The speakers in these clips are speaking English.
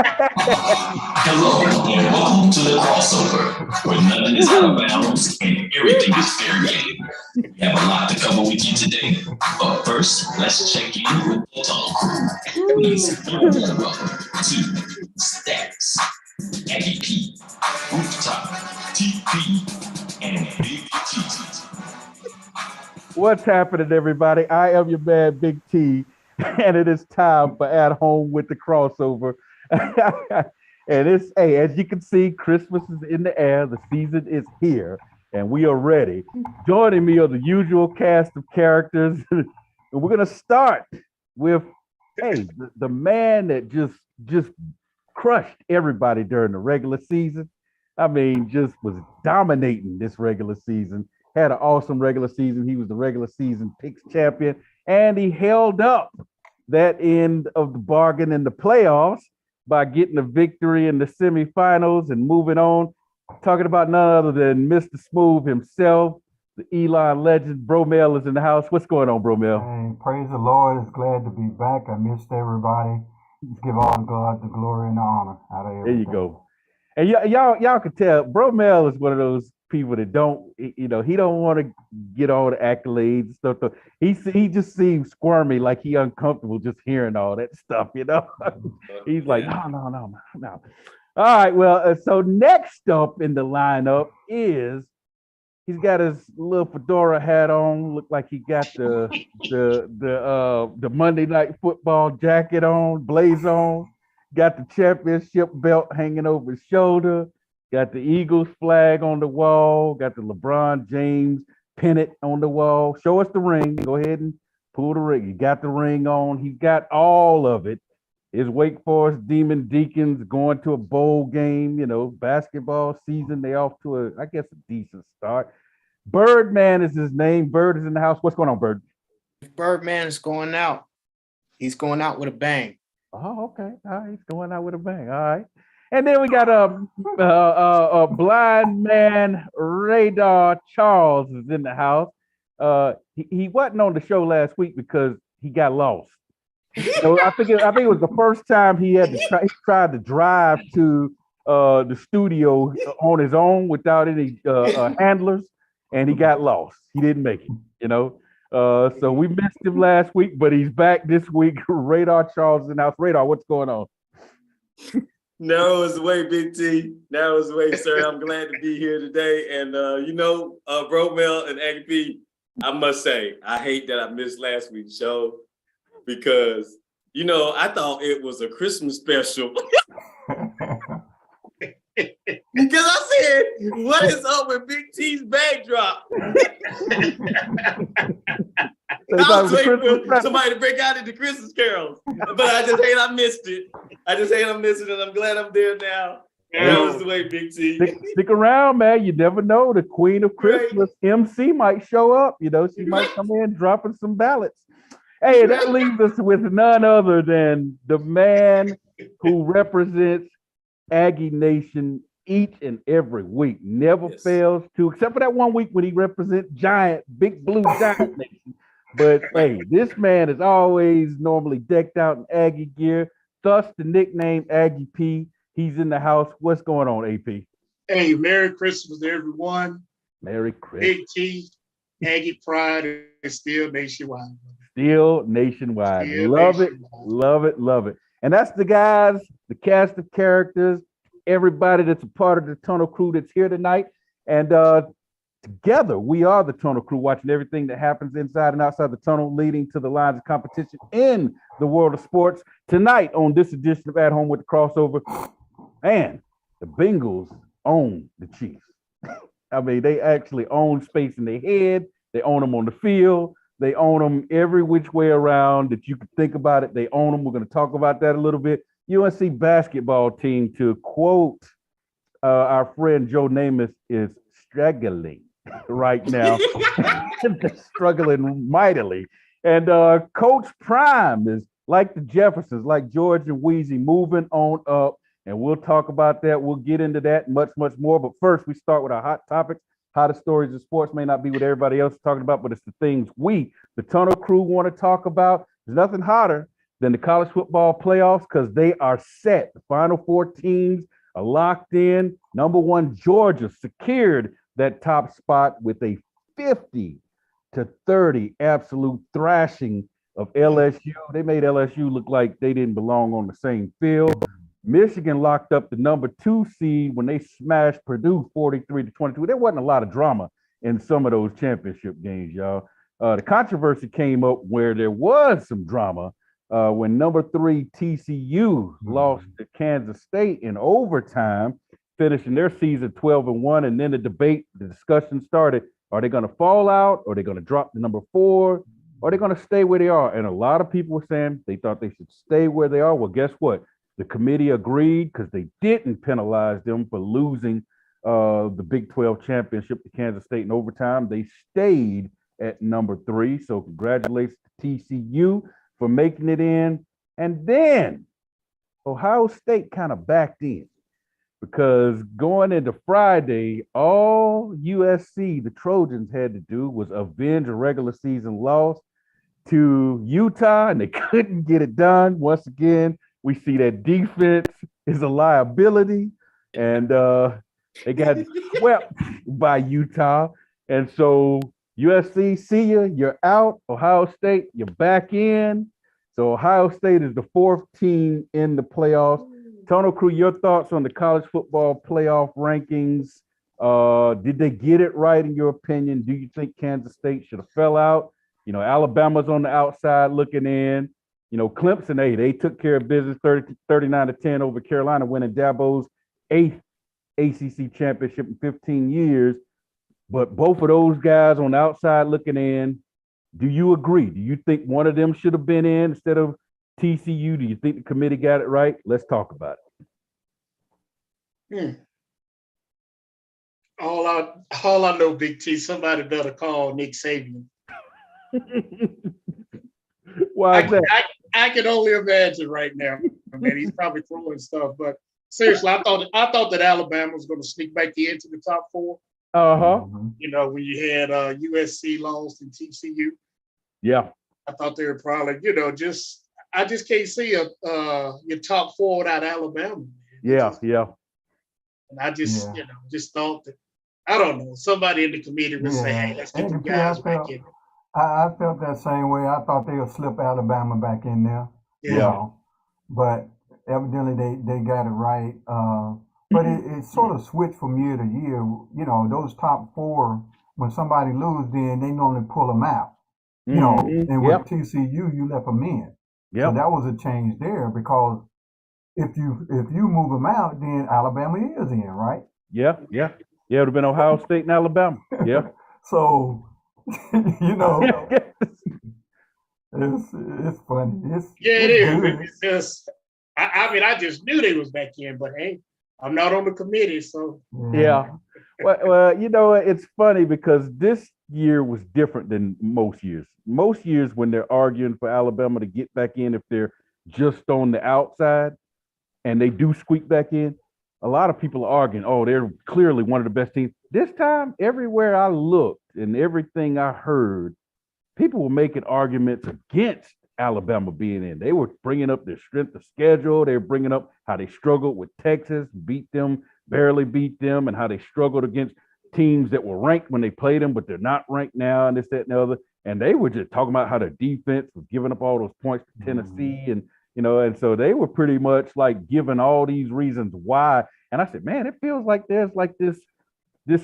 Hello and welcome to the crossover, where nothing is out of bounds and everything is fair game. We have a lot to cover with you today, but first, let's check in with the Tunnel Crew. Please give a warm welcome to Stacks, Aggie P, Rooftop, TP, and Big T. What's happening, everybody? I am your man, Big T, and it is time for At Home with the Crossover. And it's, hey, as you can see, Christmas is in the air. The season is here, and we are ready. Joining me are the usual cast of characters. And we're going to start with, hey, the man that just crushed everybody during the regular season. I mean, just was dominating this regular season. Had an awesome regular season. He was the regular season picks champion, and he held up that end of the bargain in the playoffs by getting a victory in the semifinals and moving on. Talking about none other than Mr. Smooth himself, the Elon legend. Bromel is in the house. What's going on, Bromel? Hey, praise the Lord. It's glad to be back. I missed everybody. Let's give all God the glory and the honor out of everything. There you go. And y'all can tell Bromel is one of those people that don't, he don't want to get all the accolades and stuff. He just seems squirmy, like he uncomfortable just hearing all that stuff, He's like, no. All right, well, so next up in the lineup is he's got his little fedora hat on, look like he got the Monday Night Football jacket on, blaze on, got the championship belt hanging over his shoulder. Got the Eagles flag on the wall. Got the LeBron James pennant on the wall. Show us the ring. Go ahead and pull the ring. You got the ring on. He got all of it. Is Wake Forest Demon Deacons going to a bowl game? Basketball season. They off to a decent start. Birdman is his name. Bird is in the house. What's going on, Bird? Birdman is going out. He's going out with a bang. Oh, okay. All right. He's going out with a bang. All right. And then we got a blind man, Radar Charles, is in the house. He wasn't on the show last week because he got lost. So I think it was the first time he tried to drive to the studio on his own without any handlers, and he got lost. He didn't make it. So we missed him last week, but he's back this week. Radar Charles is in the house. Radar, what's going on? No, it's the way, Big T. Now it's the way, sir. I'm glad to be here today. And, Bromel and Aggie P, I must say, I hate that I missed last week's show because, I thought it was a Christmas special. Because I said, what is up with Big T's backdrop? I was waiting for somebody to break out into Christmas carols, but I just hate I missed it. And I'm glad I'm there now. That was the way, Big T. Stick around, man. You never know. The Queen of Christmas, MC, might show up. She might come in dropping some ballots. Hey, that leaves us with none other than the man who represents Aggie Nation each and every week. Never fails to, except for that one week when he represents Big Blue Giant Nation. But hey, this man is always normally decked out in Aggie gear, thus the nickname Aggie P. He's in the house. What's going on, AP? Hey, Merry Christmas to everyone. Merry Christmas. Big T, Aggie Pride is still nationwide. Still nationwide. Love it. And that's the guys, the cast of characters, everybody that's a part of the Tunnel Crew that's here tonight. And together, we are the Tunnel Crew, watching everything that happens inside and outside the tunnel, leading to the lines of competition in the world of sports. Tonight, on this edition of At Home with the Crossover, man, the Bengals own the Chiefs. I mean, they actually own space in their head. They own them on the field. They own them every which way around that you could think about it. They own them. We're going to talk about that a little bit. UNC basketball team, to quote our friend Joe Namath, is struggling right now. They're struggling mightily. And Coach Prime is like the Jeffersons, like George and Wheezy, moving on up. And we'll talk about that. We'll get into that and much, much more. But first, we start with our hot topics. Hottest stories of sports may not be what everybody else is talking about, but it's the things we, the Tunnel Crew, want to talk about. There's nothing hotter than the college football playoffs because they are set. The final four teams are locked in. Number one, Georgia secured that top spot with a 50-30 absolute thrashing of LSU. They made LSU look like they didn't belong on the same field. Michigan locked up the number 2 seed when they smashed Purdue 43-22. There wasn't a lot of drama in some of those championship games, y'all. The controversy came up where there was some drama when number 3 TCU lost to Kansas State in overtime, finishing their season 12-1. And then the discussion started. Are they going to fall out? Or are they going to drop to number 4? Or are they going to stay where they are? And a lot of people were saying they thought they should stay where they are. Well, guess what? The committee agreed because they didn't penalize them for losing the Big 12 championship to Kansas State in overtime. They stayed at number 3. So congratulations to TCU for making it in. And then Ohio State kind of backed in because going into Friday, all USC, the Trojans, had to do was avenge a regular season loss to Utah, and they couldn't get it done. Once again, we see that defense is a liability, and they got swept by Utah. And so USC, see ya, you're out. Ohio State, you're back in. So Ohio State is the 4th team in the playoffs. Tono Crew, your thoughts on the college football playoff rankings? Did they get it right in your opinion? Do you think Kansas State should have fell out? You know, Alabama's on the outside looking in. You know, Clemson, hey, they took care of business 39-10 over Carolina, winning Dabo's 8th ACC championship in 15 years. But both of those guys on the outside looking in, do you agree? Do you think one of them should have been in instead of TCU? Do you think the committee got it right? Let's talk about it. All I know, Big T, somebody better call Nick Saban. Why is that? I can only imagine right now. I mean, he's probably throwing stuff, but seriously, I thought that Alabama was going to sneak back into the top 4. You know, when you had USC lost and TCU. Yeah. I thought they were probably, you know, I just can't see your top 4 without Alabama. Yeah. And I just, you know, just thought that, I don't know, somebody in the committee would say, hey, let's get the guys back in. I felt that same way. I thought they would slip Alabama back in there. Yeah. You know, but evidently they got it right. But it sort of switched from year to year. You know, those top 4, when somebody loses, then they normally pull them out. You know, and with TCU, you left them in. Yeah. So that was a change there because if you move them out, then Alabama is in, right? Yeah. It would have been Ohio State and Alabama. Yeah. So, you know, it's funny. It is. It's just, I mean, I just knew they was back in, but hey, I'm not on the committee, so. Yeah. Well, you know, it's funny because this year was different than most years. Most years when they're arguing for Alabama to get back in, if they're just on the outside and they do squeak back in, a lot of people are arguing, oh, they're clearly one of the best teams. This time, everywhere I looked and everything I heard, people were making arguments against Alabama being in. They were bringing up their strength of schedule. They were bringing up how they struggled with Texas, barely beat them, and how they struggled against teams that were ranked when they played them, but they're not ranked now, and this, that, and the other. And they were just talking about how their defense was giving up all those points to Tennessee, and you know, and so they were pretty much like giving all these reasons why. And I said, man, it feels like there's like this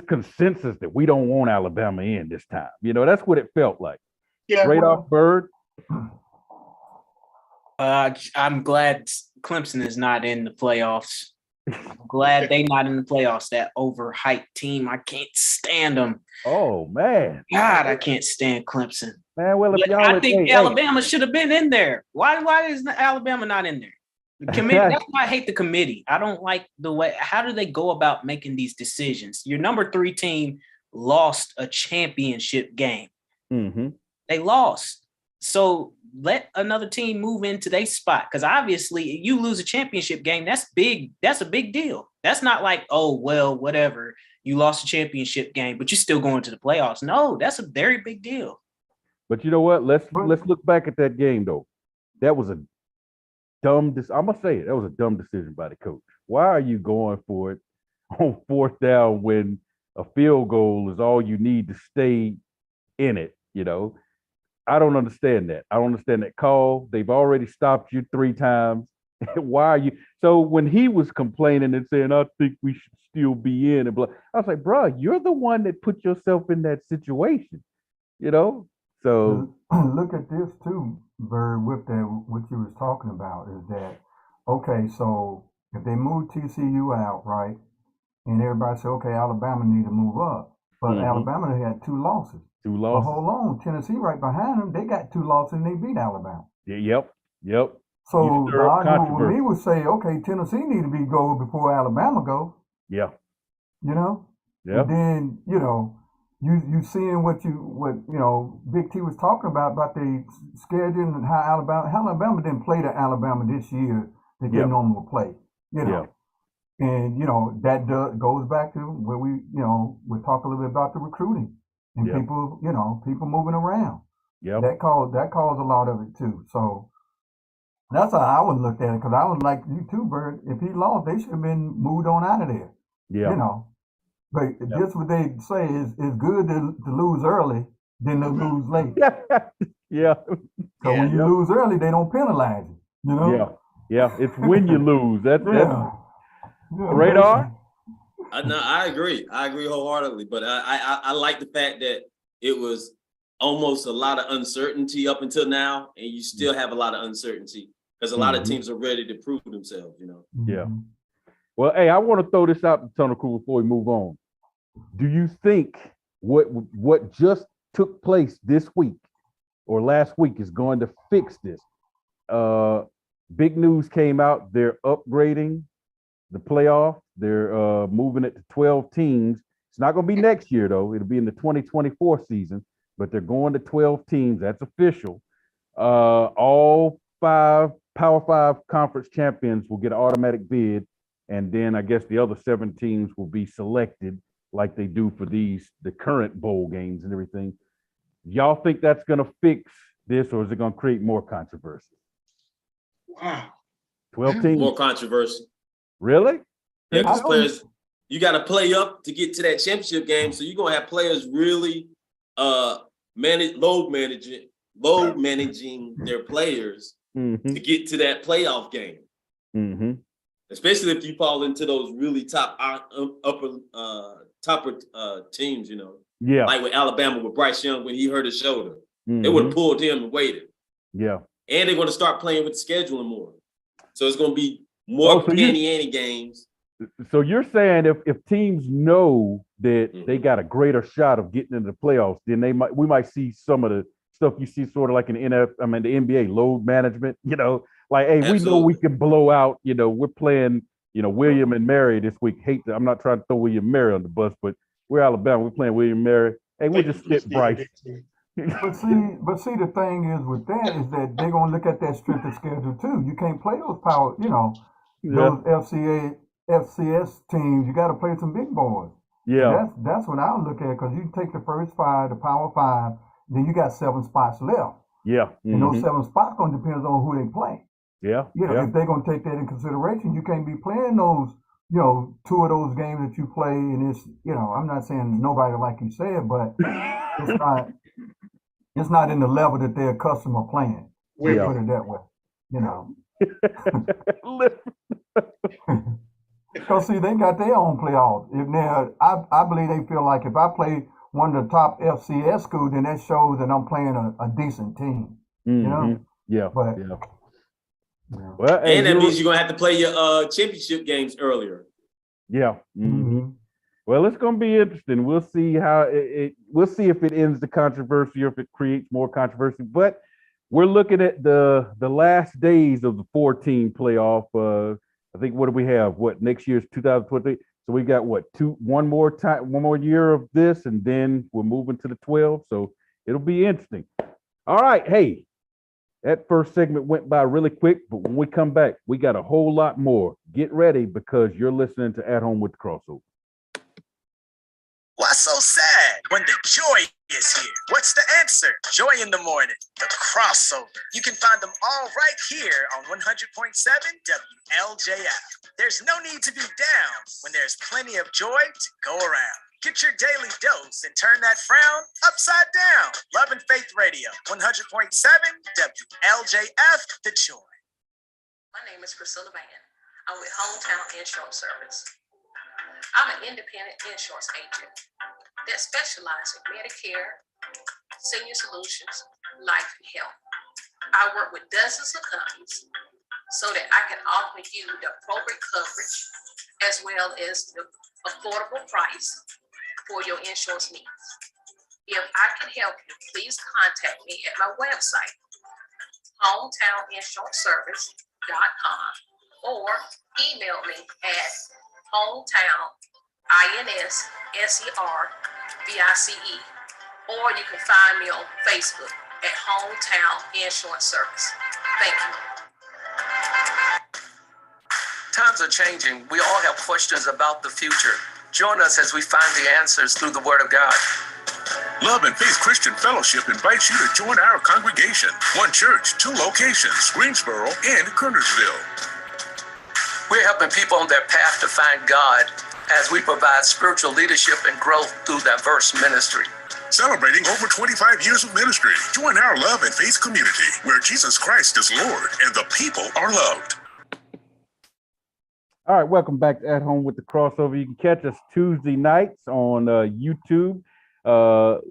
consensus that we don't want Alabama in this time. You know, that's what it felt like. Yeah. Straight off Bird. I'm glad Clemson is not in the playoffs. I'm glad they not in the playoffs. That overhyped team, I can't stand them. Oh man, God, I can't stand Clemson. Man, well, if y'all, I think Alabama should have been in there. Why is Alabama not in there? The committee. That's why I hate the committee. I don't like the way. How do they go about making these decisions? Your number 3 team lost a championship game. Mm-hmm. They lost. So let another team move into their spot. Because obviously you lose a championship game. That's big. That's a big deal. That's not like, oh, well, whatever. You lost a championship game, but you're still going to the playoffs. No, that's a very big deal. But you know what? Let's look back at that game though. That was a I'm gonna say it. That was a dumb decision by the coach. Why are you going for it on fourth down when a field goal is all you need to stay in it? You know, I don't understand that. I don't understand that call. They've already stopped you 3 times. Why are you? So when he was complaining and saying, "I think we should still be in," and blah, I was like, "Bro, you're the one that put yourself in that situation." You know, so Look at this too, Bird, with that what you was talking about is that okay, so if they move TCU out, right, and everybody say, okay, Alabama need to move up. But Mhm. Alabama had 2 losses. 2 But losses. hold on, Tennessee right behind them, they got 2 losses and they beat Alabama. Yeah, yep. So You the stir up argument with me controversy. would say, okay, Tennessee need to be go before Alabama go, Yeah, you know? yeah, And then, you seeing what Big T was talking about the schedule and how Alabama didn't play to Alabama this year that they Yep. normally play, you know. And that goes back to where we talk a little bit about the recruiting and Yep. people moving around. yep. That caused a lot of it too. So that's how I would look at it because I was like you too, Bird. If he lost, they should have been moved on out of there. Yeah. But just what they say is it's good to lose early than to lose late. Yeah. So when you Yep. lose early, they don't penalize you. You know? Yeah. Yeah. It's when you lose. That's Yeah. Radar. No, I agree. I agree wholeheartedly. But I like the fact that it was almost a lot of uncertainty up until now, and you still have a lot of uncertainty because a lot of Mhm. teams are ready to prove themselves. Yeah. Well, hey, I want to throw this out to Tunnel Crew before we move on. Do you think what just took place this week or last week is going to fix this? Big news came out. They're upgrading the playoff. They're moving it to 12 teams. It's not going to be next year, though. It'll be in the 2024 season, but they're going to 12 teams. That's official. All 5 Power 5 conference champions will get an automatic bid. And then I guess the other 7 teams will be selected like they do for the current bowl games and everything. Y'all think that's going to fix this, or is it going to create more controversy? Wow. 12 teams. More controversy. Really? Yeah, because I players, you got to play up to get to that championship game. So you're going to have players really load managing their players Mm-hmm. to get to that playoff game. Mm-hmm. Especially if you fall into those really top teams, Yeah. like with Alabama with Bryce Young when he hurt his shoulder. Mm-hmm. They would have pulled him and waited. Yeah. And they're going to start playing with the scheduling more. So it's going to be more penny-ante games. So you're saying if teams know that they got a greater shot of getting into the playoffs, then we might see some of the stuff you see sort of like in the NBA, load management, like, hey, Absolutely. we know we can blow out, we're playing, William and Mary this week. I'm not trying to throw William and Mary on the bus, but we're Alabama. We're playing William and Mary. Hey, we'll just sit Bryce. But see, the thing is with that is that they're gonna look at that strength of schedule too. You can't play those those FCS teams. You got to play some big boys. Yeah. That's what I would look at because you take the first 5, the Power 5, then you got 7 spots left. Yeah. Mm-hmm. And those 7 spots gonna depend on who they play. Yeah. If they're gonna take that in consideration, you can't be playing those, 2 of those games that you play, and it's, I'm not saying nobody like you said, but it's not in the level that they're accustomed to playing. Put it that way, Because see, they got their own playoffs. I believe they feel like if I play one of the top FCS schools, then that shows that I'm playing a decent team. Mm-hmm. Yeah. But, Well, and that means you're gonna have to play your championship games earlier. Yeah. Mm-hmm. Well, it's gonna be interesting. We'll see how we'll see if it ends the controversy or if it creates more controversy. But we're looking at the last days of the 14 playoff. I think what do we have? What next year's 2020? So we got one more year of this, and then we're moving to the 12. So it'll be interesting. All right, hey. That first segment went by really quick, but when we come back, we got a whole lot more. Get ready because you're listening to At Home with the Crossover. What's so sad when the joy is here. What's the answer? Joy in the morning, the crossover. You can find them all right here on 100.7 WLJF. There's no need to be down when there's plenty of joy to go around. Get your daily dose and turn that frown upside down. Love and Faith Radio, 100.7 WLJF, The Joy. My name is Priscilla Van. I'm with Hometown Insurance Service. I'm an independent insurance agent that specializes in Medicare, senior solutions, life, and health. I work with dozens of companies so that I can offer you the appropriate coverage as well as the affordable price for your insurance needs. If I can help you, please contact me at my website, hometowninsuranceservice.com, or email me at hometown.inservice, or you can find me on Facebook at Hometown Insurance Service. Thank you. Times are changing. We all have questions about the future. Join us as we find the answers through the Word of God. Love and Faith Christian Fellowship invites you to join our congregation. One church, two locations, Greensboro and Kernersville. We're helping people on their path to find God as we provide spiritual leadership and growth through diverse ministry. Celebrating over 25 years of ministry, join our Love and Faith community where Jesus Christ is Lord and the people are loved. All right, welcome back to At Home with the Crossover. You can catch us Tuesday nights on YouTube. The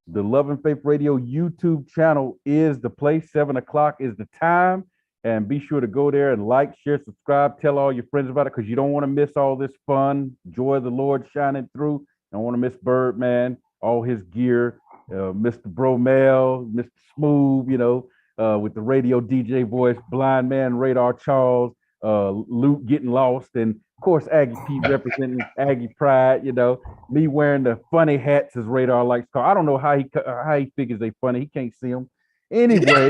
Love and Faith Radio YouTube channel is the place. 7 o'clock is the time. And be sure to go there and like, share, subscribe, tell all your friends about it because you don't want to miss all this fun. Joy of the Lord shining through. You don't want to miss Birdman, all his gear, Mr. Bromel, Mr. Smooth, with the radio DJ voice, Blind Man, Radar Charles, Luke getting lost, and of course Aggie Pete representing Aggie Pride. Me wearing the funny hats as Radar likes to call. I don't know how he figures they funny. He can't see them. Anyway,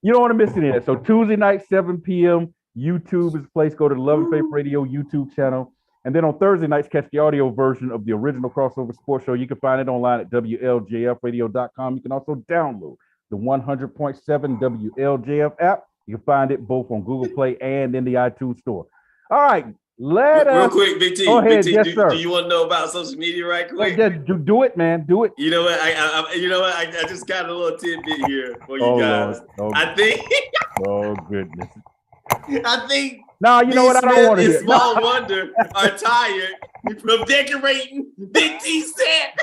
you don't want to miss any of that. So Tuesday night, 7 p.m. YouTube is the place. Go to the Love and Faith Radio YouTube channel. And then on Thursday nights, catch the audio version of the original Crossover Sports Show. You can find it online at WLJFradio.com. You can also download the 100.7 WLJF app. You can find it both on Google Play and in the iTunes Store. All right, real quick, Big T. Go ahead, Big T, yes, do sir. you want to know about social media right quick? Do it, man. Do it. You know what? I just got a little tidbit here for you guys. Lord. I think. Oh goodness. I think. No, you know what? I don't want to hear. Small Wonder are tired from decorating Big T set.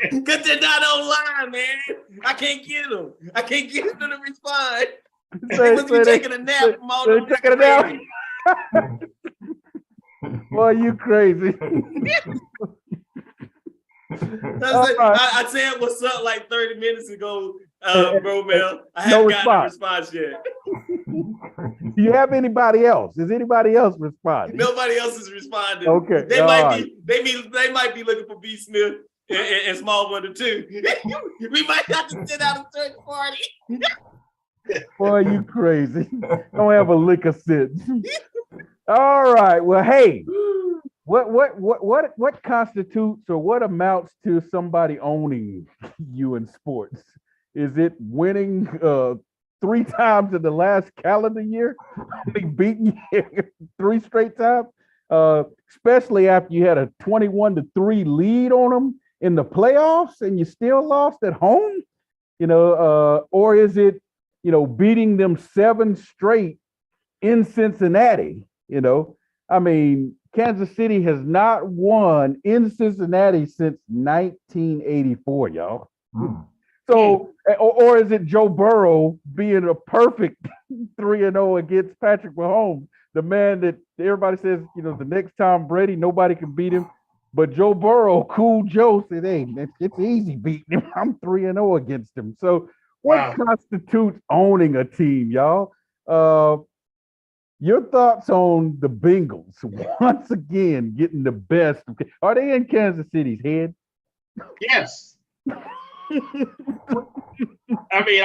Because they're not online, man. I can't get them. I can't get them to respond. They must be taking a nap from all the taking a nap. Boy, you crazy. I said what's up like 30 minutes ago, bro, Mel. I haven't gotten a response yet. Do you have anybody else? Is anybody else responding? Nobody else is responding. Okay. They might be looking for B. Smith and Small Wonder too. We might have to send out a search party. Boy, you crazy. Don't have a lick of sense. All right. Well, hey, what constitutes or what amounts to somebody owning you in sports? Is it winning 3 times in the last calendar year? Beating you 3 straight times? Especially after you had a 21-3 lead on them in the playoffs and you still lost at home? Or is it, beating them 7 straight in Cincinnati? I mean, Kansas City has not won in Cincinnati since 1984, y'all. So, or is it Joe Burrow being a perfect 3-0 against Patrick Mahomes, the man that everybody says, the next Tom Brady, nobody can beat him. But Joe Burrow, Cool Joe, said, hey, it's easy beating him. I'm 3-0 against him. So what constitutes owning a team, y'all? Your thoughts on the Bengals once again getting the best? Are they in Kansas City's head? Yes. I mean,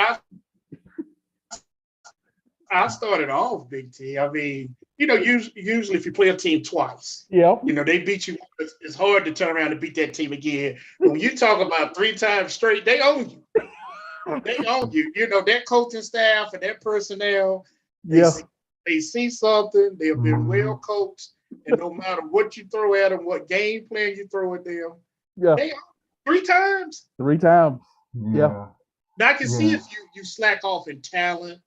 I started off, Big T. I mean, usually if you play a team twice, Yeah. they beat you. It's hard to turn around and beat that team again. But when you talk about 3 times straight, they own you. They own you. That coaching staff and that personnel, they see something. They have been well coached. And no matter what you throw at them, what game plan you throw at them, they 3 times. 3 times. Yeah. Now I can see if you slack off in talent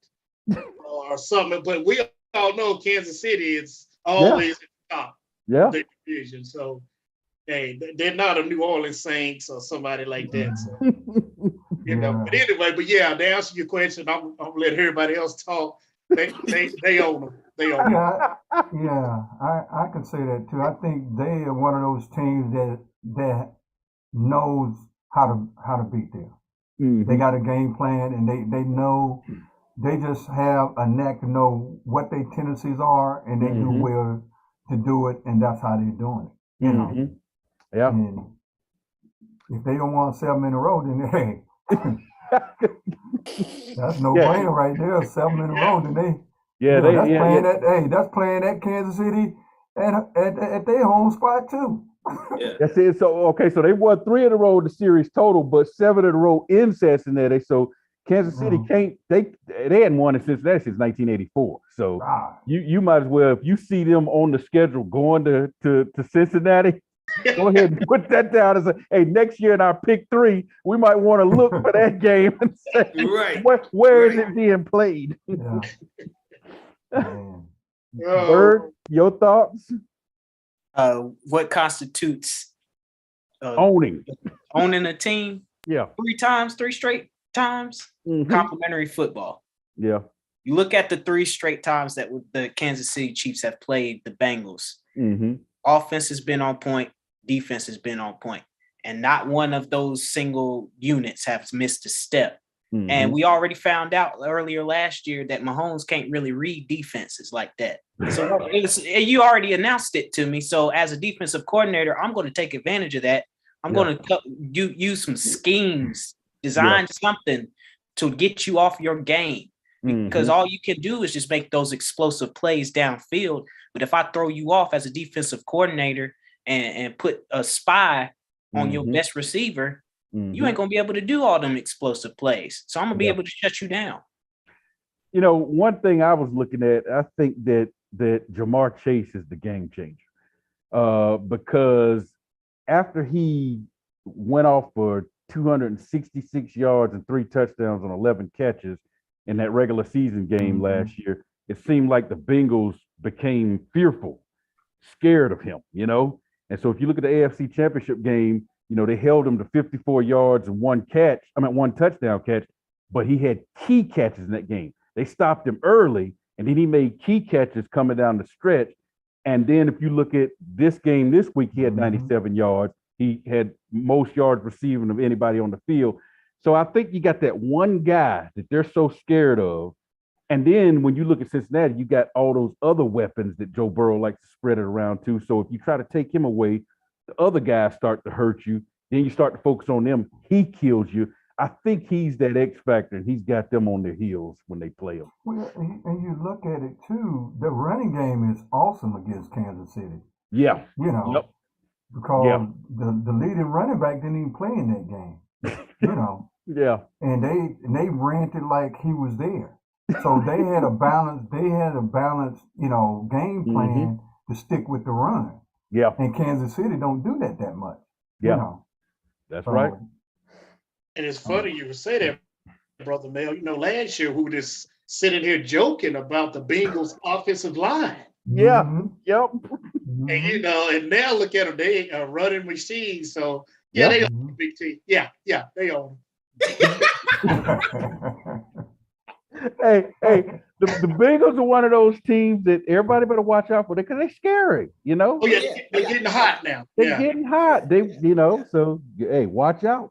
or something, but we all know Kansas City is always at the top of their division. So, hey, they're not a New Orleans Saints or somebody like that. So, But anyway, to answer your question, I'm gonna let everybody else talk. They own them. They own them. I can say that too. I think they are one of those teams that knows how to beat them. Mm-hmm. They got a game plan, and they know. They just have a knack to know what their tendencies are, and they do well to do it, and that's how they're doing it. You know. Yeah. And if they don't want 7 in a row, then hey, that's no brainer right there. 7 in a row, then that's playing at Kansas City at their home spot too. That's it. So they won 3 in a row in the series total, but 7 in a row in Cincinnati. So Kansas City they hadn't won in Cincinnati since 1984. So you might as well, if you see them on the schedule going to Cincinnati, go ahead and put that down as hey, next year in our pick 3, we might want to look for that game and say, where is it being played? Bird, your thoughts? What constitutes owning a team? 3 straight times. Complimentary football. Yeah. You look at the 3 straight times that the Kansas City Chiefs have played the Bengals. Offense has been on point. Defense has been on point. And not one of those single units has missed a step. And we already found out earlier last year that Mahomes can't really read defenses like that. So you already announced it to me. So as a defensive coordinator, I'm going to take advantage of that. I'm going to use some schemes, design something to get you off your game. Because all you can do is just make those explosive plays downfield. But if I throw you off as a defensive coordinator and put a spy on your best receiver, you ain't going to be able to do all them explosive plays. So I'm going to be able to shut you down. One thing I was looking at, I think that Jamar Chase is the game changer. Because after he went off for 266 yards and 3 touchdowns on 11 catches in that regular season game last year, it seemed like the Bengals became fearful, scared of him, And so if you look at the AFC Championship game, they held him to 54 yards and 1 touchdown catch, but he had key catches in that game. They stopped him early, and then he made key catches coming down the stretch. And then if you look at this game this week, he had 97 yards. He had most yards receiving of anybody on the field. So I think you got that one guy that they're so scared of. And then when you look at Cincinnati, you got all those other weapons that Joe Burrow likes to spread it around too. So if you try to take him away, the other guys start to hurt you. Then you start to focus on them. He kills you. I think he's that X factor, and he's got them on their heels when they play him. Well, and you look at it too, the running game is awesome against Kansas City. Yeah. Because the leading running back didn't even play in that game. Yeah. And they ran it like he was there. So they had a balanced, game plan to stick with the run. Yeah. And Kansas City don't do that much. Yeah. That's right. And it's funny you would say that, Brother Mel. Last year we were just sitting here joking about the Bengals offensive line. Yeah. Yep. And and now look at them, they are running machines. So they own the big team. Yeah, they own them. Hey, the Bengals are one of those teams that everybody better watch out for because they're scary, Oh yeah, they're getting hot now. They're getting hot. So hey, watch out.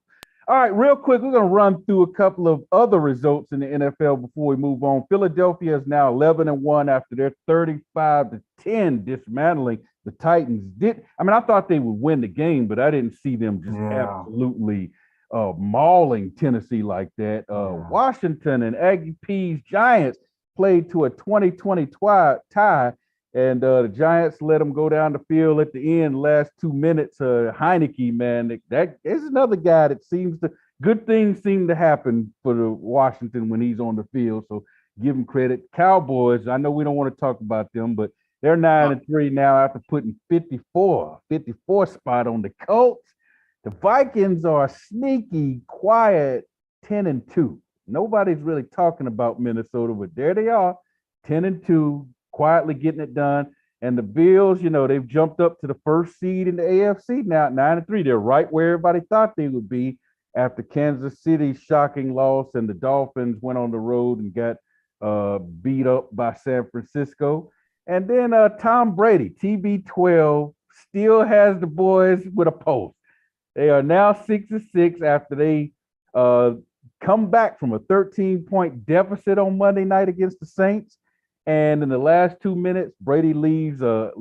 All right, real quick, we're going to run through a couple of other results in the NFL before we move on. Philadelphia is now 11-1 after their 35-10 dismantling the Titans. I thought they would win the game, but I didn't see them just absolutely mauling Tennessee like that. Washington and Aggie P's Giants played to a 20-20 tie, and the Giants let them go down the field at the end, last 2 minutes. Heineke, man, that is another guy that good things seem to happen for the Washington when he's on the field. So give him credit. Cowboys, I know we don't want to talk about them, but they're 9-3 now after putting 54 spot on the Colts. The Vikings are sneaky, quiet 10-2. Nobody's really talking about Minnesota, but there they are, 10-2, quietly getting it done. And the Bills, they've jumped up to the first seed in the AFC now, 9-3. They're right where everybody thought they would be after Kansas City's shocking loss, and the Dolphins went on the road and got beat up by San Francisco. And then Tom Brady, TB12, still has the boys with a pulse. They are now 6-6 after they come back from a 13-point deficit on Monday night against the Saints. And in the last 2 minutes, Brady leads a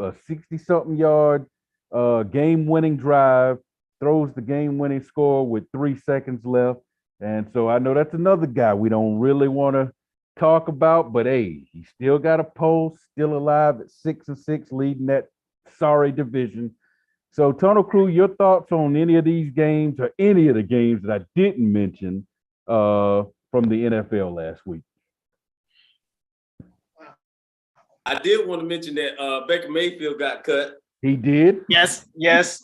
60-something yard game-winning drive, throws the game-winning score with 3 seconds left. And so I know that's another guy we don't really want to talk about, but hey, he still got a pulse, still alive at 6-6, leading that sorry division. So, Tunnel Crew, your thoughts on any of these games or any of the games that I didn't mention from the NFL last week? I did want to mention that Baker Mayfield got cut. He did. Yes.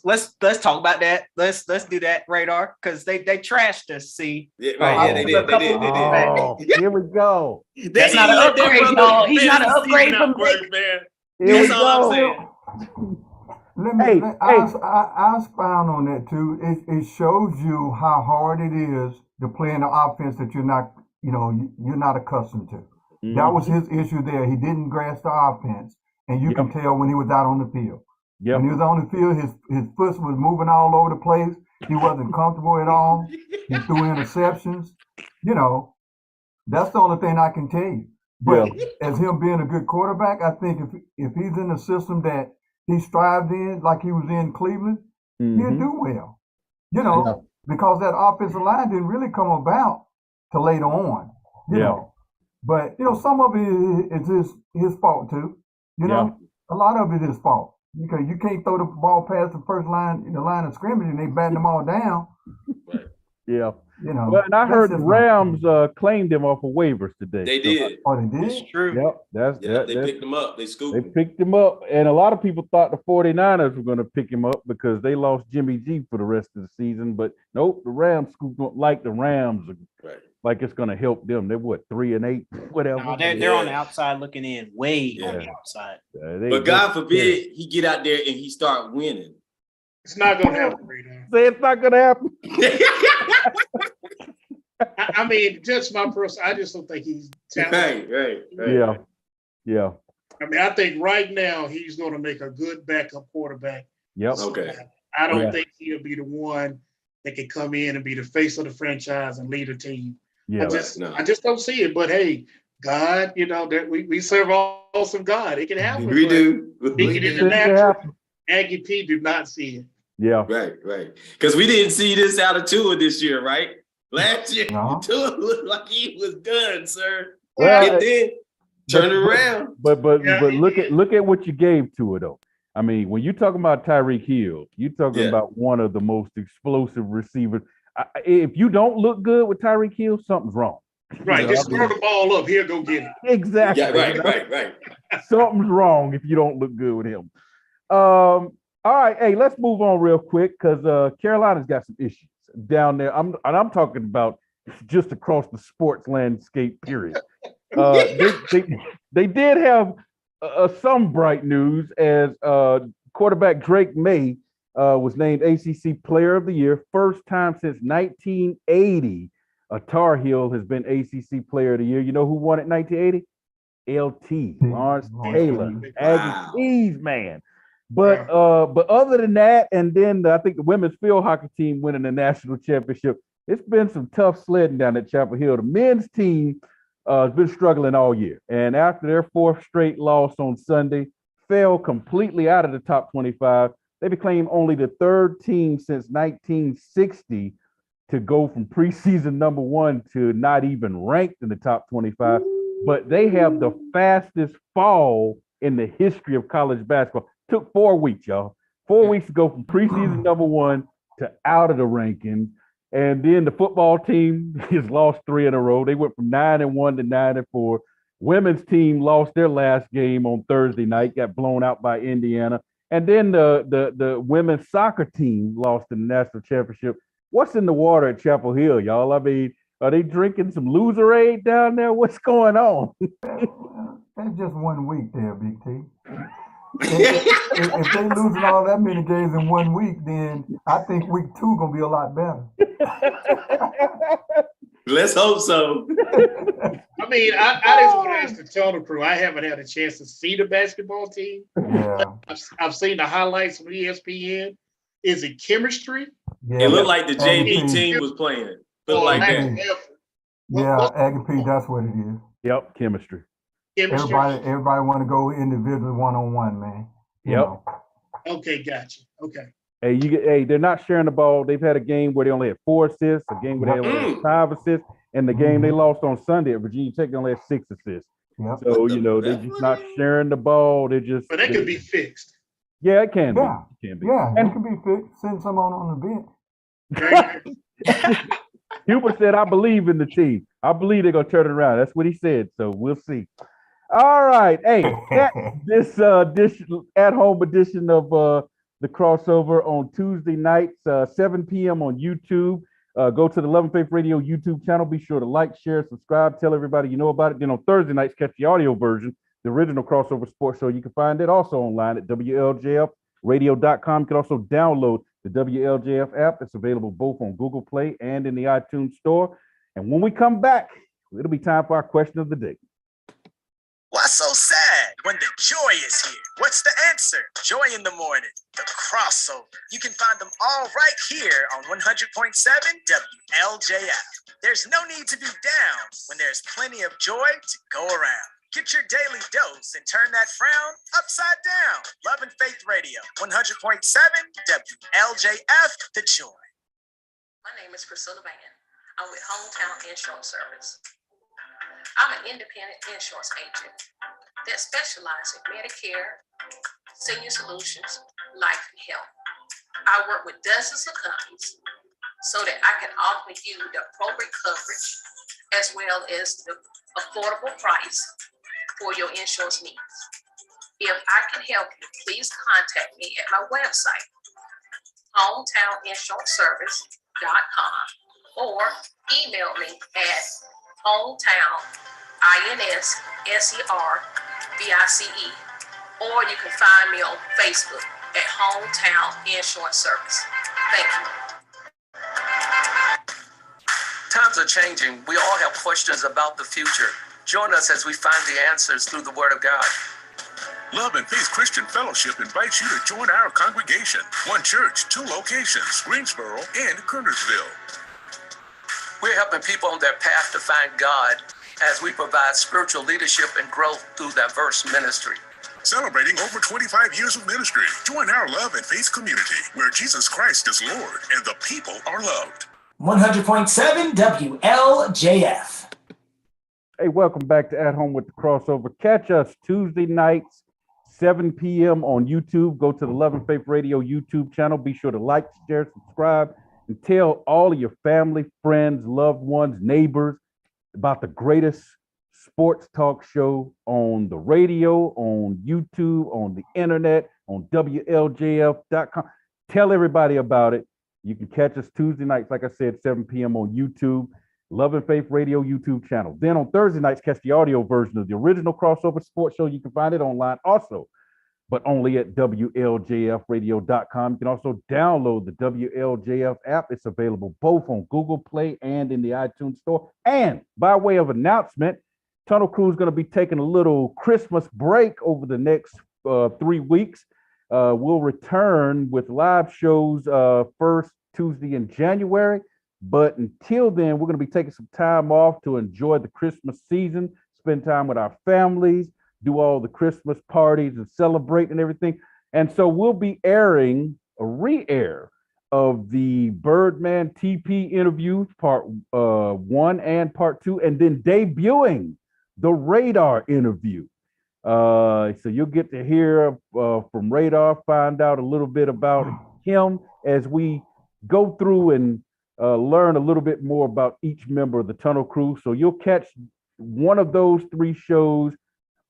Let's talk about that. Let's do that, Radar, because they trashed us. See, they did. Oh, here we go. That's not an upgrade, y'all. He's not an upgrade from man. Here That's all I'm saying. I'll expound on that too. It shows you how hard it is to play in the offense that you're not accustomed to. Mm-hmm. That was his issue there. He didn't grasp the offense, and you can tell when he was out on the field. Yep. When he was on the field, his foot was moving all over the place. He wasn't comfortable at all. He threw interceptions. That's the only thing I can tell you. But as him being a good quarterback, I think if he's in a system that he strived in, like he was in Cleveland, he'll do well. Because that offensive line didn't really come about till later on. You know. But some of it is his fault too. A lot of it is fault. Because you can't throw the ball past the first line in the line of scrimmage and they batting them all down. Yeah. Well, and I heard the Rams claimed him off of waivers today. They did. Oh, they did? It's true. Yep. They picked him up. They scooped him. They picked him up. And a lot of people thought the 49ers were going to pick him up because they lost Jimmy G for the rest of the season. But nope, the Rams scooped him up like the Rams. Right. Like it's going to help them. They're 3-8, whatever. No, they're on the outside looking in, way on the outside. But God forbid he get out there and he start winning. It's not going to happen, Radar. Say it's not going to happen. I mean, just my personal, I just don't think he's talented. Right. Yeah. I mean, I think right now he's going to make a good backup quarterback. Yep. Okay. I don't think he'll be the one that can come in and be the face of the franchise and lead a team. Yeah. I just don't see it. But hey, God, that we serve awesome God. It can happen. We do. Thinking in the natural, Aggie P do not see it. Yeah. Right. Because we didn't see this out of Tua this year, right? Last year, Tua looked like he was done, sir. Well, and then turn it around. But look at what you gave to it though. I mean, when you're talking about Tyreek Hill, you're talking about one of the most explosive receivers. If you don't look good with Tyreek Hill, something's wrong. Right, just throw the ball up. Here, go get it. Exactly. Yeah, right. Something's wrong if you don't look good with him. All right, hey, let's move on real quick because Carolina's got some issues down there. I'm talking about just across the sports landscape. Period. They did have some bright news as quarterback Drake May was named ACC Player of the Year, first time since 1980. A Tar Heel has been ACC Player of the Year. You know who won it in 1980? LT, Lawrence Taylor, Aggies, man. But other than that, and then I think the women's field hockey team winning the national championship. It's been some tough sledding down at Chapel Hill. The men's team has been struggling all year, and after their fourth straight loss on Sunday, fell completely out of the top 25. They became only the third team since 1960 to go from preseason number one to not even ranked in the top 25. but they have the fastest fall in the history of college basketball. Took 4 weeks, y'all. 4 weeks to go from preseason number one to out of the rankings. And then the football team has lost 3 in a row. They went from 9-1 to 9-4. Women's team lost their last game on Thursday night, got blown out by Indiana. And then the women's soccer team lost in the national championship. What's in the water at Chapel Hill, y'all? I mean, are they drinking some Loserade down there? What's going on? That's just 1 week there, Big T. If they losing all that many games in 1 week, then I think week 2 gonna be a lot better. Let's hope so. I mean, I just want to ask the total crew. I haven't had a chance to see the basketball team. Yeah. I've seen the highlights from ESPN. Is it chemistry? Yeah. It looked like the JV team was playing. Looked like that. Yeah, Agape, that's what it is. Yep, chemistry. Everybody want to go individually, one-on-one, man. You Yep. know. Okay, gotcha. Okay. Hey, they're not sharing the ball. They've had a game where they only had 4 assists, a game where they only had 5 assists, and the game they lost on Sunday at Virginia Tech, they only had 6 assists. Yep. So, they're just not sharing the ball. They're just. But that could be fixed. Yeah, it can Yeah. be. It can be. Yeah, And it can be fixed. Send someone on the bench. Hubert said, I believe in the team. I believe they're going to turn it around. That's what he said. So we'll see. All right. Hey, this at-home edition of the crossover on Tuesday nights, 7 p.m. on YouTube. Go to the Love and Faith Radio YouTube channel. Be sure to like, share, subscribe, tell everybody you know about it. Then on Thursday nights, catch the audio version, the original crossover sports show. You can find it also online at WLJFradio.com. You can also download the WLJF app. It's available both on Google Play and in the iTunes store. And when we come back, it'll be time for our question of the day. Why so sad when the joy is here? What's the answer? Joy in the morning, the crossover. You can find them all right here on 100.7 WLJF. There's no need to be down when there's plenty of joy to go around. Get your daily dose and turn that frown upside down. Love and Faith Radio, 100.7 WLJF, the joy. My name is Priscilla Van. I'm with Hometown Insurance Service. I'm an independent insurance agent that specializes in Medicare, senior solutions, life, and health. I work with dozens of companies so that I can offer you the appropriate coverage as well as the affordable price for your insurance needs. If I can help you, please contact me at my website, hometowninsuranceservice.com, or email me at hometowninsurvice, or you can find me on Facebook at Hometown Insurance Service. Thank you. Times are changing. We all have questions about the future. Join us as we find the answers through the Word of God. Love and Faith Christian Fellowship invites you to join our congregation. 1 church, 2 locations, Greensboro and Kernersville. We're helping people on their path to find God as we provide spiritual leadership and growth through diverse ministry. Celebrating over 25 years of ministry, join our Love and Faith community where Jesus Christ is Lord and the people are loved. 100.7 WLJF. Hey, welcome back to At Home with the Crossover. Catch us Tuesday nights, 7 p.m. on YouTube. Go to the Love and Faith Radio YouTube channel. Be sure to like, share, subscribe, and tell all of your family, friends, loved ones, neighbors about the greatest sports talk show on the radio, on YouTube, on the internet, on WLJF.com. Tell everybody about it. You can catch us Tuesday nights, like I said, 7 p.m. on YouTube, Love and Faith Radio YouTube channel. Then on Thursday nights, catch the audio version of the original crossover sports show. You can find it online also, but only at WLJFradio.com. You can also download the WLJF app. It's available both on Google Play and in the iTunes store. And by way of announcement, Tunnel Crew is going to be taking a little Christmas break over the next 3 weeks. We'll return with live shows first Tuesday in January. But until then, we're going to be taking some time off to enjoy the Christmas season, spend time with our families, do all the Christmas parties and celebrate and everything. And so we'll be airing a re-air of the Birdman TP interviews, part 1 and part 2, and then debuting the Radar interview. So you'll get to hear from Radar, find out a little bit about him as we go through and learn a little bit more about each member of the Tunnel Crew. So you'll catch one of those 3 shows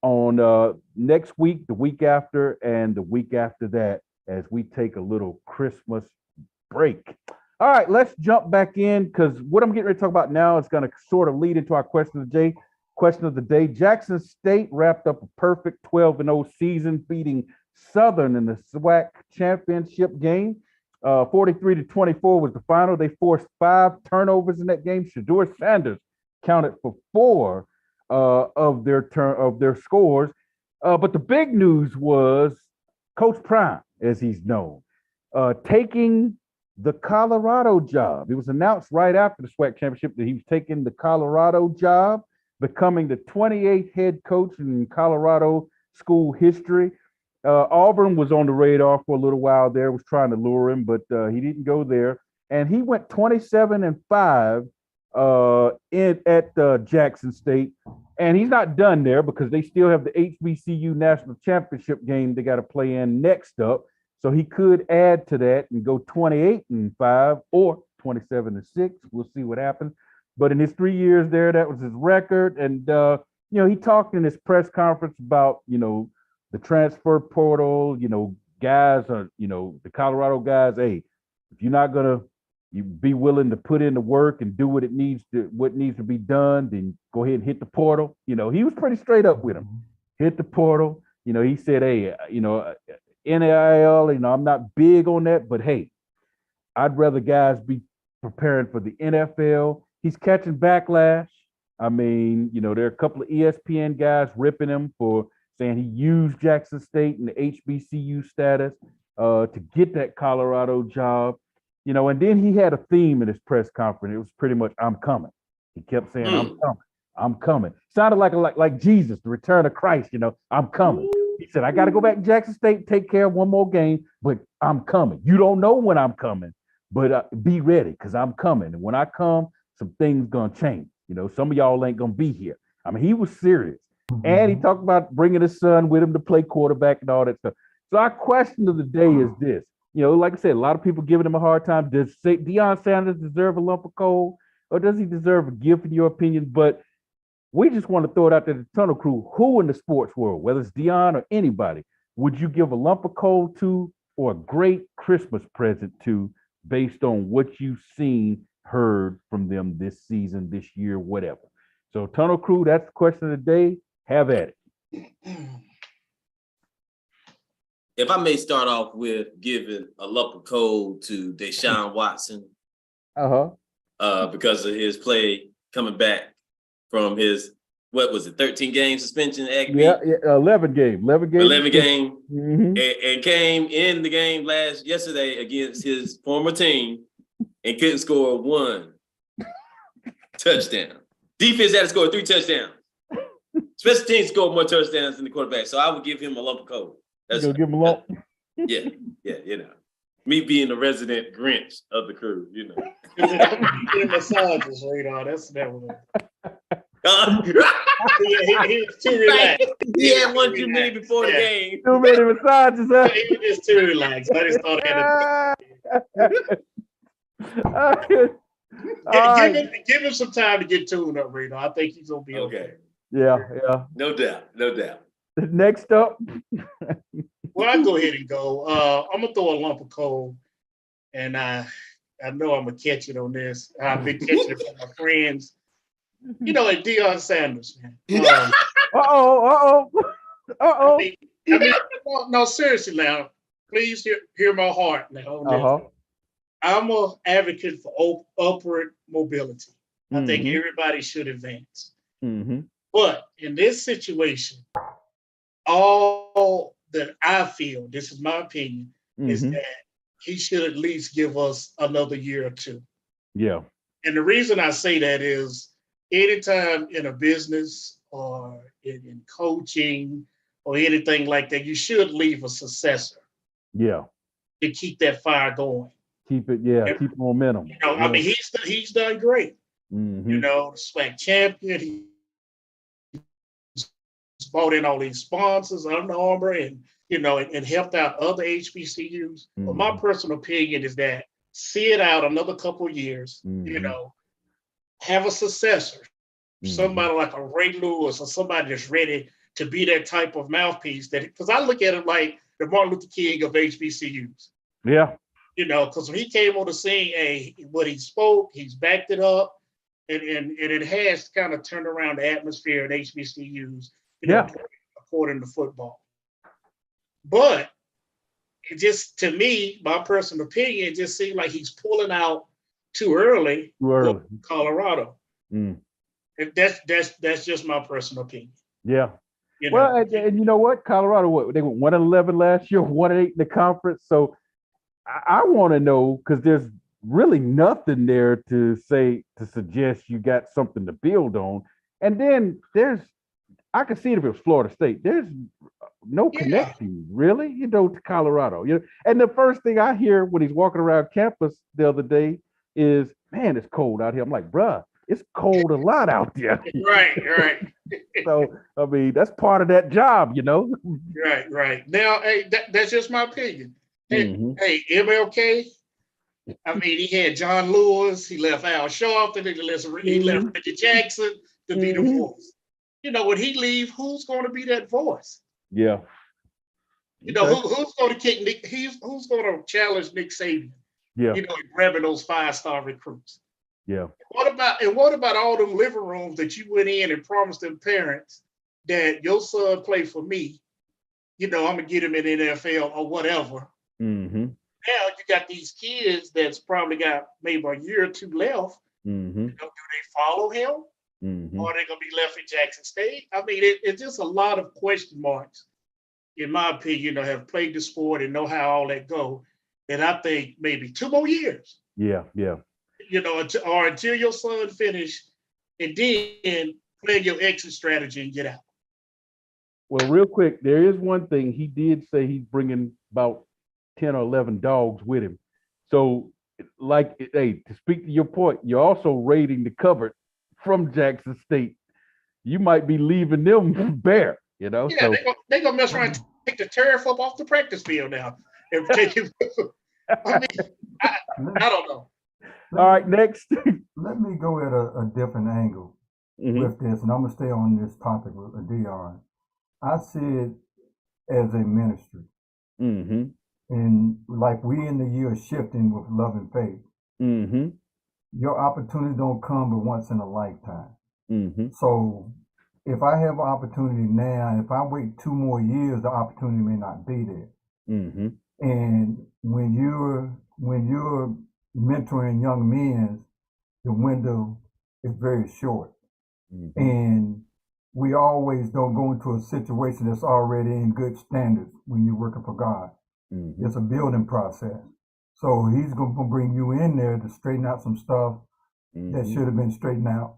on next week, the week after, and the week after that as we take a little Christmas break. All right, let's jump back in because what I'm getting ready to talk about now is going to sort of lead into our question of the day. Question of the day: Jackson State wrapped up a perfect 12-0 season, beating Southern in the SWAC championship game. 43-24 was the final. They forced 5 turnovers in that game. Shedeur Sanders counted for 4 of their scores. But the big news was Coach Prime, as he's known, taking the Colorado job. It was announced right after the SWAC championship that he was taking the Colorado job, becoming the 28th head coach in Colorado school history. Auburn was on the radar for a little while there, was trying to lure him, but he didn't go there. And he went 27-5 at Jackson State. And he's not done there because they still have the HBCU National Championship game they got to play in next up. So he could add to that and go 28-5 or 27-6. We'll see what happens. But in his 3 years there, that was his record. And, he talked in his press conference about, the transfer portal, guys are, the Colorado guys, hey, if you're not going to be willing to put in the work and do what needs to be done, then go ahead and hit the portal. He was pretty straight up with him. Hit the portal. He said, hey, NIL, I'm not big on that, but hey, I'd rather guys be preparing for the NFL. He's catching backlash. I mean, there are a couple of ESPN guys ripping him for saying he used Jackson State and the HBCU status to get that Colorado job. And then he had a theme in his press conference. It was pretty much, I'm coming. He kept saying, I'm coming. I'm coming. Sounded like Jesus, the return of Christ, I'm coming. He said, I got to go back to Jackson State, take care of one more game, but I'm coming. You don't know when I'm coming, but be ready because I'm coming. And when I come, some things going to change. Some of y'all ain't going to be here. I mean, he was serious. And he talked about bringing his son with him to play quarterback and all that stuff. So our question of the day is this. Like I said, a lot of people giving him a hard time. Does Deion Sanders deserve a lump of coal, or does he deserve a gift, in your opinion? But we just want to throw it out there to the Tunnel Crew. Who in the sports world, whether it's Deion or anybody, would you give a lump of coal to or a great Christmas present to based on what you've seen, heard from them this season, this year, whatever? So Tunnel Crew, that's the question of the day. Have at it. If I may start off with giving a lump of coal to Deshaun Watson, because of his play coming back from his 13-game suspension? Yeah, 11 game. 11 game, and came in the game yesterday against his former team and couldn't score 1 touchdown. Defense had to score 3 touchdowns. Special teams scored more touchdowns than the quarterback, so I would give him a lump of coal. Give him a lump. Yeah, me being the resident Grinch of the crew, Massages, Radar. That's that one. He was too relaxed. He had one too many before the game. Too many massages, huh? He was just too relaxed. I just thought give him some time to get tuned up, Radar. I think he's gonna be okay. Yeah. No doubt. Next up. Well, I go ahead and go. I'm gonna throw a lump of coal, and I know I'm gonna catch it on this. I've been catching it from my friends. Like Deion Sanders, man. Uh-oh. I mean, no, seriously now. Please hear my heart now. I'm an advocate for upward mobility. I think everybody should advance. But in this situation, all that I feel, this is my opinion, is that he should at least give us another year or 2. Yeah. And the reason I say that is anytime in a business or in coaching or anything like that, you should leave a successor. Yeah. To keep that fire going. Keep momentum. I mean, he's done great. The SWAC champion. brought in all these sponsors, Under Armour, and and helped out other HBCUs. But my personal opinion is that see it out another couple of years. Have a successor, somebody like a Ray Lewis or somebody that's ready to be that type of mouthpiece. That because I look at it like the Martin Luther King of HBCUs. Yeah. Because when he came on the scene, what he spoke, he's backed it up, and it has kind of turned around the atmosphere at HBCUs, according to football. But it just, to me, my personal opinion, it just seemed like he's pulling out too early. For Colorado. And that's just my personal opinion. Yeah. Well, and you know what? Colorado, they went 1-11 last year, 1-8 in the conference. So I want to know, because there's really nothing there to suggest you got something to build on. And then I can see it if it was Florida State. There's no connection, really, to Colorado. And the first thing I hear when he's walking around campus the other day is, man, it's cold out here. I'm like, bruh, it's cold a lot out there. Right. So, I mean, that's part of that job, Right. Now, hey, that's just my opinion. Hey, MLK, I mean, he had John Lewis, he left Al Sharpton, he left Reggie Jackson to be the voice. When he leave, who's going to be that voice? Yeah. Who's going to kick Nick? Who's going to challenge Nick Saban? Yeah. Grabbing those 5-star recruits. Yeah. What about all them living rooms that you went in and promised them parents that your son play for me? I'm gonna get him in the NFL or whatever. Now you got these kids that's probably got maybe a year or two left. Do they follow him? Or are they gonna be left in Jackson State? I mean, it's just a lot of question marks, in my opinion, have played the sport and know how all that go. And I think maybe 2 more years. Yeah. Until your son finish, and then plan your exit strategy and get out. Well, real quick, there is one thing. He did say he's bringing about 10 or 11 dogs with him. So, to speak to your point, you're also raiding the cupboard from Jackson State. You might be leaving them bare, Yeah, so, they're going to mess around and take the turf up off the practice field now. And take it. I don't know. All right, next. Let me go at a different angle with this, and I'm going to stay on this topic with Dion. I see it as a ministry. And like we in the year shifting with love and faith. Your opportunities don't come but once in a lifetime. So if I have an opportunity now, if I wait 2 more years, the opportunity may not be there. And when you're mentoring young men, the window is very short. And we always don't go into a situation that's already in good standards when you're working for God. It's a building process. So he's going to bring you in there to straighten out some stuff that should have been straightened out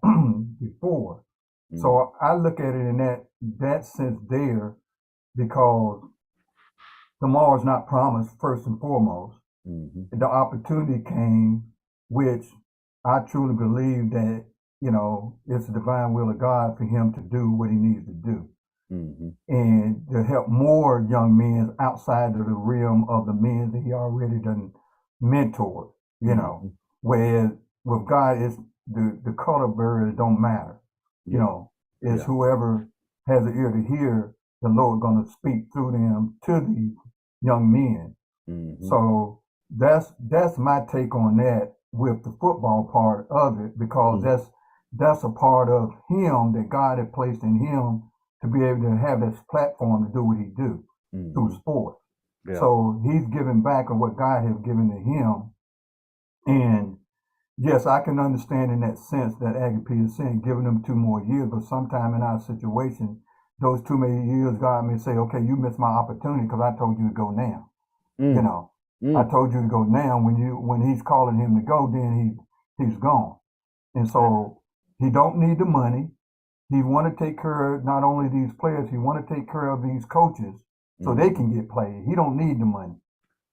before. So I look at it in that sense there, because tomorrow's not promised first and foremost. The opportunity came, which I truly believe that, it's the divine will of God for him to do what he needs to do. And to help more young men outside of the realm of the men that he already done mentored, whereas with God, it's the color bearers don't matter. It's whoever has an ear to hear, the Lord going to speak through them to these young men. So that's my take on that with the football part of it, because that's a part of him that God had placed in him to be able to have this platform to do what he do through sport. So he's giving back on what God has given to him. And yes, I can understand in that sense that Agape is saying, giving them 2 more years, but sometime in our situation, those 2 more years, God may say, okay, you missed my opportunity because I told you to go now. I told you to go now. When he's calling him to go, then he's gone. And so he don't need the money. He want to take care of not only these players, he want to take care of these coaches so they can get played. He don't need the money.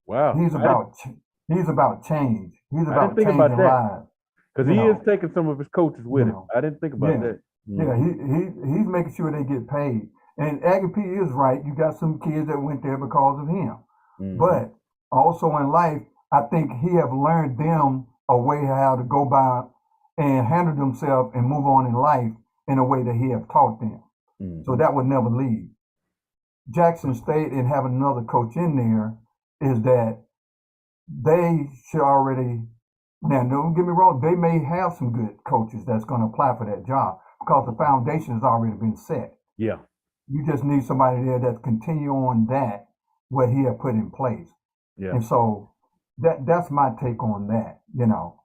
Wow. He's about change. He's about changing lives. Because he is taking some of his coaches with him. I didn't think about that. He's making sure they get paid. And Aggie P is right. You got some kids that went there because of him. Mhm. But also in life, I think he have learned them a way how to go by and handle themselves and move on in life in a way that he have taught them. Mhm. So that would never leave. Jackson State and having another coach in there is that they should already, now don't get me wrong, they may have some good coaches that's going to apply for that job because the foundation has already been set. Yeah. You just need somebody there that continue on that, what he had put in place. Yeah. And so that's my take on that, you know.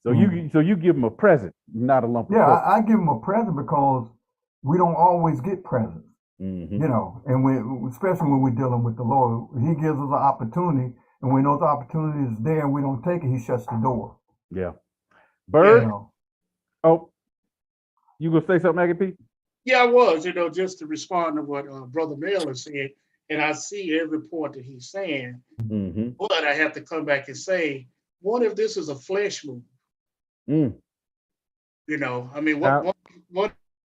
So you give them a present, not a lump of Yeah, coke. I give them a present because we don't always get presents, Mhm. you know, and especially when we're dealing with the Lord, he gives us an opportunity, and when those opportunities are there and we don't take it, he shuts the door. Yeah. Bird. You know. Oh, you gonna say something, Aggie P? Yeah, I was, just to respond to what Brother Miller said, and I see every point that he's saying, Mm-hmm. but I have to come back and say, what if this is a flesh move? Mm. I mean, what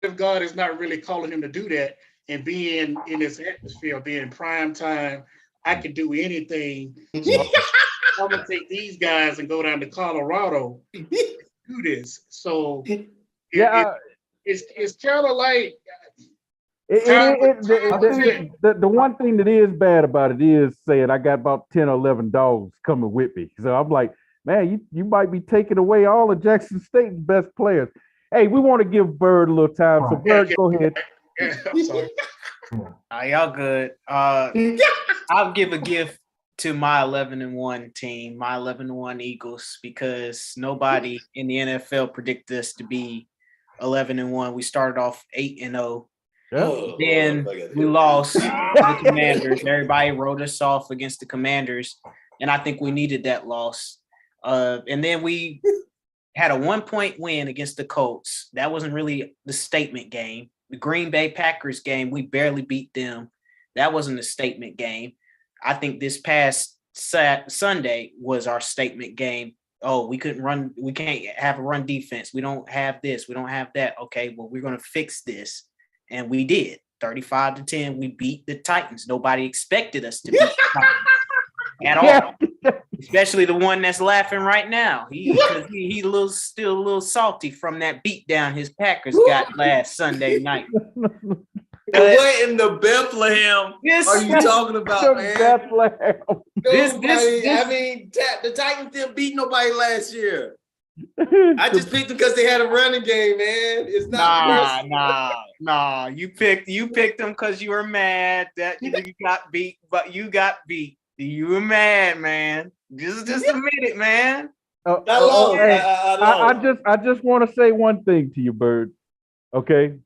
if God is not really calling him to do that and being in this atmosphere, being prime time, I can do anything. So I'm gonna take these guys and go down to Colorado and do this. So it's kind of like the one thing that is bad about it is saying I got about 10 or 11 dogs coming with me. So I'm like, man, you might be taking away all of Jackson State's best players. Hey, we want to give Bird a little time. So Bird, go ahead. I'm sorry. Y'all good. I'll give a gift to my 11-1 team, my 11-1 Eagles, because nobody in the NFL predicted us to be 11-1. We started off 8-0. Then we lost to the Commanders. Everybody wrote us off against the Commanders, and I think we needed that loss. And then we had a 1-point win against the Colts. That wasn't really the statement game. The Green Bay Packers game, we barely beat them. That wasn't a statement game. I think this past Sunday was our statement game. Oh, we couldn't run. We can't have a run defense. We don't have this. We don't have that. Okay, well, we're going to fix this. And we did. 35-10, we beat the Titans. Nobody expected us to beat the Titans at all. Especially the one that's laughing right now. He's still a little salty from that beatdown his Packers got last Sunday night. What in the Bethlehem are you talking about, man? Bethlehem. The Titans didn't beat nobody last year. I just picked them because they had a running game, man. It's not nah. You picked them because you were mad that you got beat, but you got beat. You were mad, man. Just admit it, man. I just want to say one thing to you, Bird. Okay.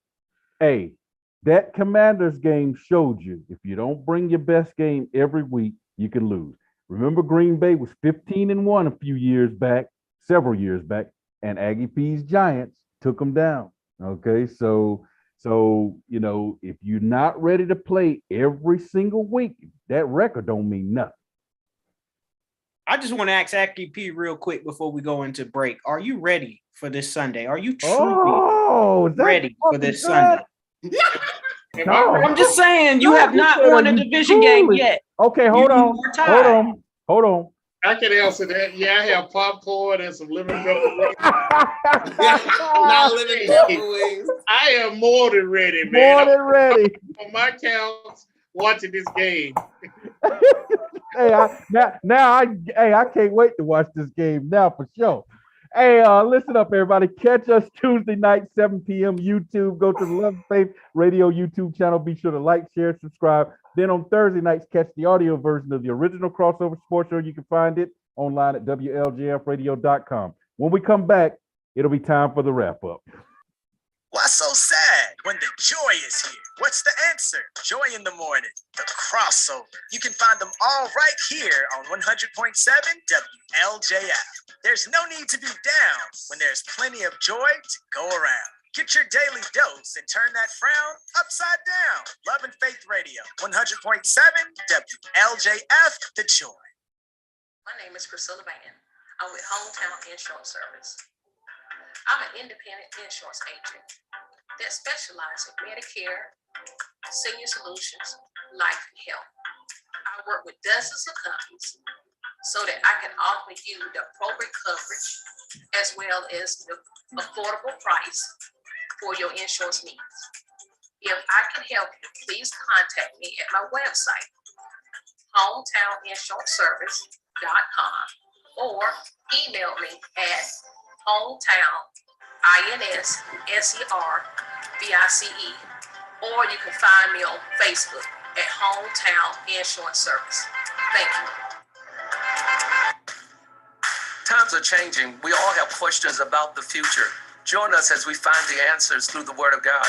Hey, that Commanders game showed you if you don't bring your best game every week, you can lose. Remember, Green Bay was 15-1 a few years back, several years back, and Aggie P's Giants took them down. Okay, so if you're not ready to play every single week, that record don't mean nothing. I just want to ask Aggie P real quick before we go into break. Are you ready for this Sunday? Are you truly ready for this Sunday? No. I'm just saying you have not won a division game yet. Okay, hold on. I can answer that. Yeah, I have popcorn and some lemon pepper wings. Not lemon pepper wings. I am more than ready, man. More than ready. On my couch, watching this game. I can't wait to watch this game now for sure. Hey, listen up, everybody. Catch us Tuesday night, 7 p.m. YouTube. Go to the Love and Faith Radio YouTube channel. Be sure to like, share, subscribe. Then on Thursday nights, catch the audio version of the original Crossover Sports Show. You can find it online at WLJFradio.com. When we come back, it'll be time for the wrap-up. Why so sad when the joy is here? What's the answer? Joy in the morning, the crossover. You can find them all right here on 100.7 WLJF. There's no need to be down when there's plenty of joy to go around. Get your daily dose and turn that frown upside down. Love and Faith Radio, 100.7 WLJF, the joy. My name is Priscilla Van. I'm with Hometown Insurance Service. I'm an independent insurance agent that specializes in Medicare, Senior Solutions, Life and Health. I work with dozens of companies so that I can offer you the appropriate coverage as well as the affordable price for your insurance needs. If I can help you, please contact me at my website, hometowninsuranceservice.com, or email me at hometown.inservice, or you can find me on Facebook at Hometown Insurance Service. Thank you. Times are changing. We all have questions about the future. Join us as we find the answers through the Word of God.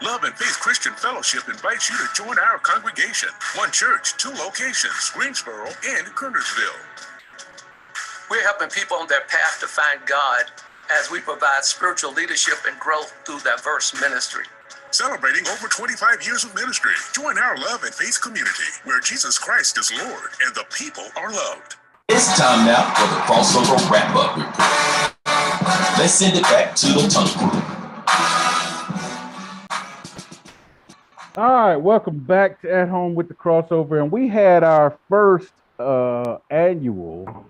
Love and Faith Christian Fellowship invites you to join our congregation. One church, 2 locations, Greensboro and Kernersville. We're helping people on their path to find God as we provide spiritual leadership and growth through diverse ministry. Celebrating over 25 years of ministry. Join our Love and Faith community where Jesus Christ is Lord and the people are loved. It's time now for the crossover wrap-up report. Let's send it back to the Tunnel Crew. All right, welcome back to At Home with the Crossover, and we had our first annual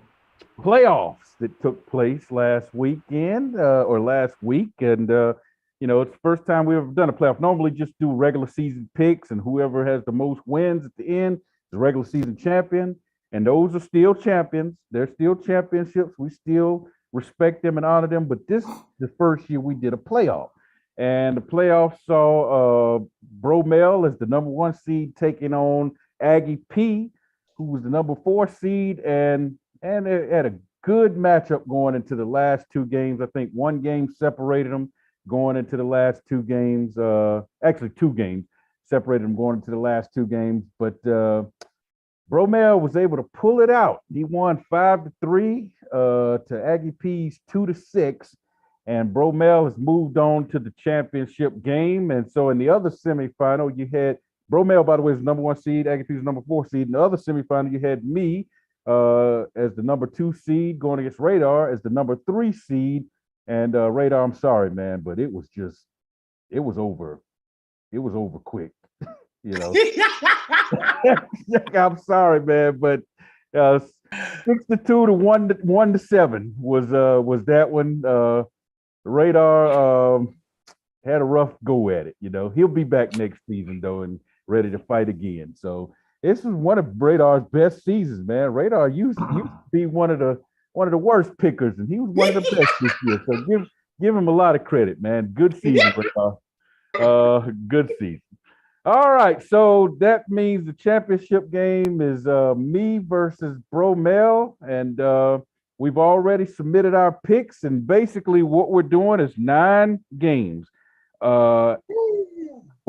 playoffs that took place last weekend or last week, and it's the first time we've ever done a playoff. Normally, just do regular season picks, and whoever has the most wins at the end is the regular season champion. And those are still champions. They're still championships. We still respect them and honor them. But this is the first year we did a playoff. And the playoffs saw Bromell as the number 1 seed taking on Aggie P, who was the number 4 seed. And they had a good matchup going into the last 2 games. I think 1 game separated them going into the last 2 games. Actually, 2 games separated them going into the last 2 games. But Bromell was able to pull it out. He won 5-3 to Aggie P's 2-6. And Bromell has moved on to the championship game. And so in the other semifinal, you had Bromell, by the way, is the number 1 seed. Aggie P is number 4 seed. In the other semifinal, you had me as the number 2 seed going against Radar as the number 3 seed. And Radar, I'm sorry, man, but it was over. It was over quick, I'm sorry, man, but 6-2 to 1-7 was that one. Radar had a rough go at it. He'll be back next season though and ready to fight again. So this is one of Radar's best seasons, man. Radar used to be one of the worst pickers, and he was one of the best this year. So give him a lot of credit, man. Good season, Radar. Good season. All right, so that means the championship game is me versus Bromell, and we've already submitted our picks, and basically what we're doing is 9 games. We'll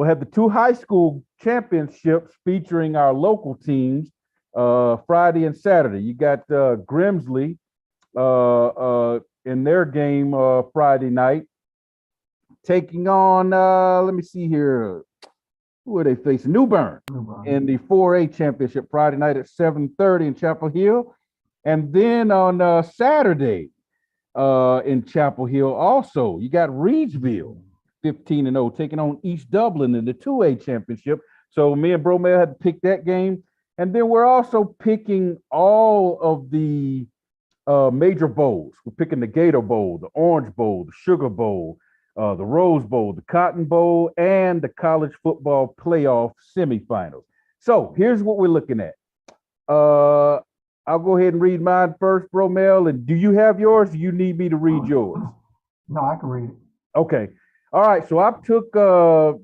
have the 2 high school championships featuring our local teams Friday and Saturday. You got Grimsley in their game Friday night, taking on, let me see here, who are they facing? New Bern in the 4A championship Friday night at 7:30 in Chapel Hill. And then on Saturday in Chapel Hill also, you got Reedsville 15-0 taking on East Dublin in the 2A championship. So me and Bromell had to pick that game. And then we're also picking all of the major bowls. We're picking the Gator Bowl, the Orange Bowl, the Sugar Bowl, the Rose Bowl, the Cotton Bowl, and the college football playoff semifinals. So here's what we're looking at. I'll go ahead and read mine first, Bromell. And do you have yours? Do you need me to read yours? No, I can read it. Okay. All right. So I took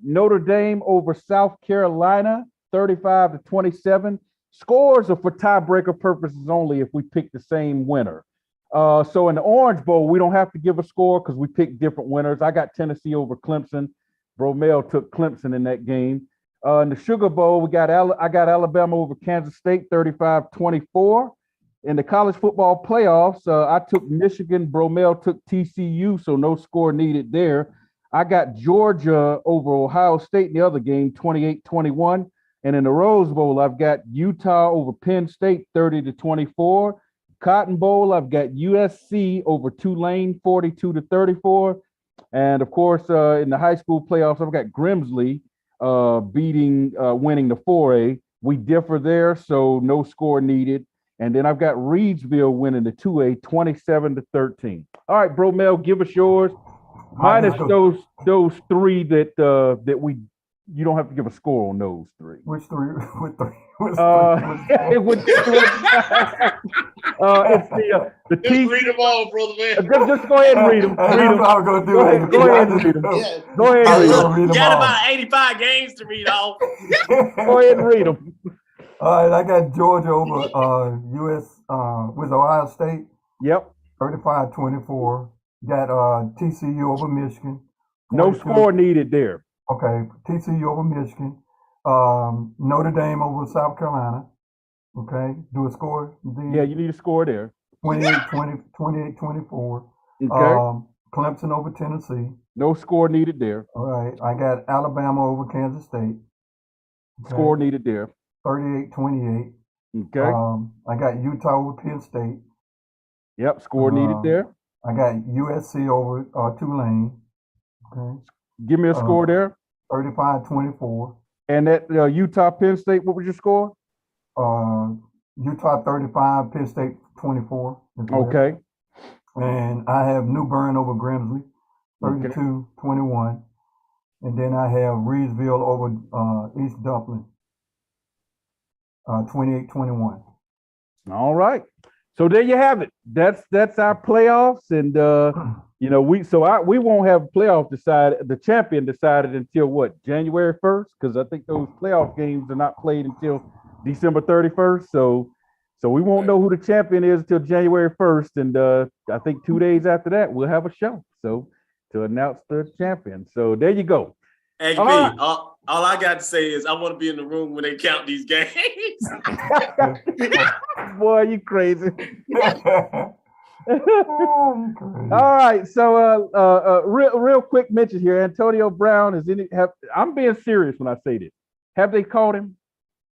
Notre Dame over South Carolina, 35-27. Scores are for tiebreaker purposes only if we pick the same winner. So in the Orange Bowl, we don't have to give a score because we picked different winners. I got Tennessee over Clemson. Bromell took Clemson in that game. In the Sugar Bowl, I got Alabama over Kansas State, 35-24. In the college football playoffs, I took Michigan. Bromell took TCU, so no score needed there. I got Georgia over Ohio State in the other game, 28-21. And in the Rose Bowl, I've got Utah over Penn State, 30-24. Cotton Bowl, I've got USC over Tulane, 42-34. And of course, in the high school playoffs, I've got Grimsley winning the 4A. We differ there, so no score needed. And then I've got Reedsville winning the 2A 27-13. All right, Bro Mel, give us yours. Minus those three that you don't have to give a score on those three. Which three? Which three? It's the Just read them all, brother man. Just go ahead and read them. That's what I was gonna do. Go ahead and read them. Go ahead and read them. You got about 85 games to read off. Go ahead and read them. All right, I got Georgia over with Ohio State. Yep. 35-24. Got TCU over Michigan. 42. No score needed there. Okay, TCU over Michigan. Notre Dame over South Carolina. Okay, do a score. Yeah, you need a score there. 28-24. Okay. Clemson over Tennessee. No score needed there. All right, I got Alabama over Kansas State. Okay. Score needed there. 38-28. Okay. I got Utah over Penn State. Yep, score needed there. I got USC over Tulane. Okay. Give me a score there. 35-24. And that Utah Penn State, what was your score? Utah 35, Penn State 24. Okay. And I have New Bern over Grimsley, 32-21. And then I have Reedsville over East Dublin, 28-21. All right. So there you have it. That's our playoffs, and we won't have playoff the champion decided until what, January 1st? Because I think those playoff games are not played until December 31st. So we won't know who the champion is until January 1st, and I think 2 days after that we'll have a show. So to announce the champion. So there you go. Hey, all I got to say is I want to be in the room when they count these games. Boy, you crazy. All right, so real quick mention here. Antonio Brown I'm being serious when I say this. Have they caught him?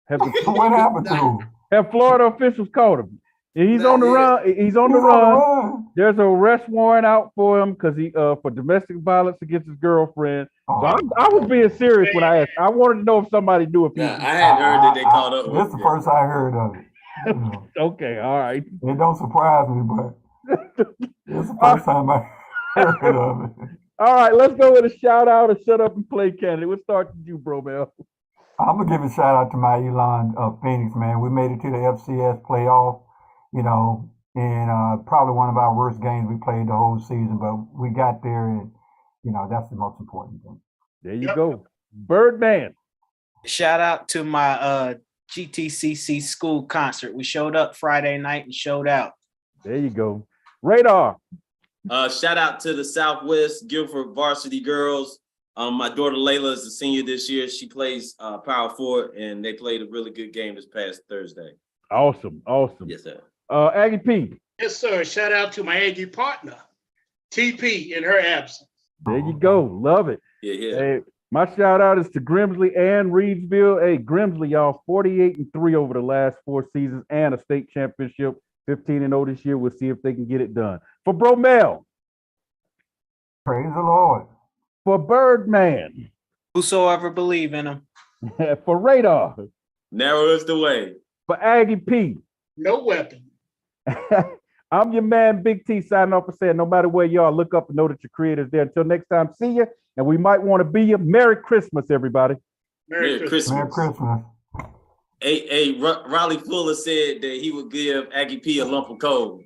What happened to him? Have Florida officials caught him? He's on the run. He's on the run. There's an arrest warrant out for him because he for domestic violence against his girlfriend. So I was being serious when I asked. I wanted to know if somebody knew if he. I hadn't heard that they caught up. This is the first I heard of it. Okay, all right. It don't surprise me, but it's the first time I heard of it. All right, let's go with a shout out and shut up and play candidate. We'll start with you, Bro Mel. I'm gonna give a shout out to my Elon Phoenix, man. We made it to the FCS playoff, and probably one of our worst games we played the whole season, but we got there, and that's the most important thing. There you go, Birdman. Shout out to my GTCC school concert. We showed up Friday night and showed out. There you go, Radar. Shout out to the Southwest Guilford varsity girls. My daughter Layla is a senior this year. She plays power forward, and they played a really good game this past Thursday. Awesome. Yes, sir. Aggie P. Yes, sir. Shout out to my Aggie partner, TP, in her absence. There you go. Love it. Yeah. Hey, my shout out is to Grimsley and Reedsville. Hey, Grimsley, y'all 48-3 over the last 4 seasons and a state championship. 15-0 this year. We'll see if they can get it done. For Bro Mel. Praise the Lord. For Birdman. Whosoever believe in him. For Radar. Narrow is the way. For Aggie P. No weapon. I'm your man, Big T, signing off and saying, no matter where you are, look up and know that your creator's there. Until next time, see you. And we might want to be you. Merry Christmas, everybody. Merry Christmas. Merry Christmas. Hey, Raleigh Fuller said that he would give Aggie P a lump of coal.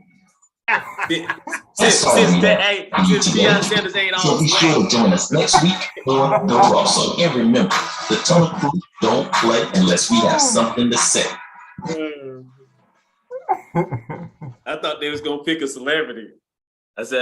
Since Deion Sanders ain't on. So be sure to join us next week for the crossover. And remember, the Tunnel Crew don't play unless we have something to say. I thought they was gonna pick a celebrity. I said.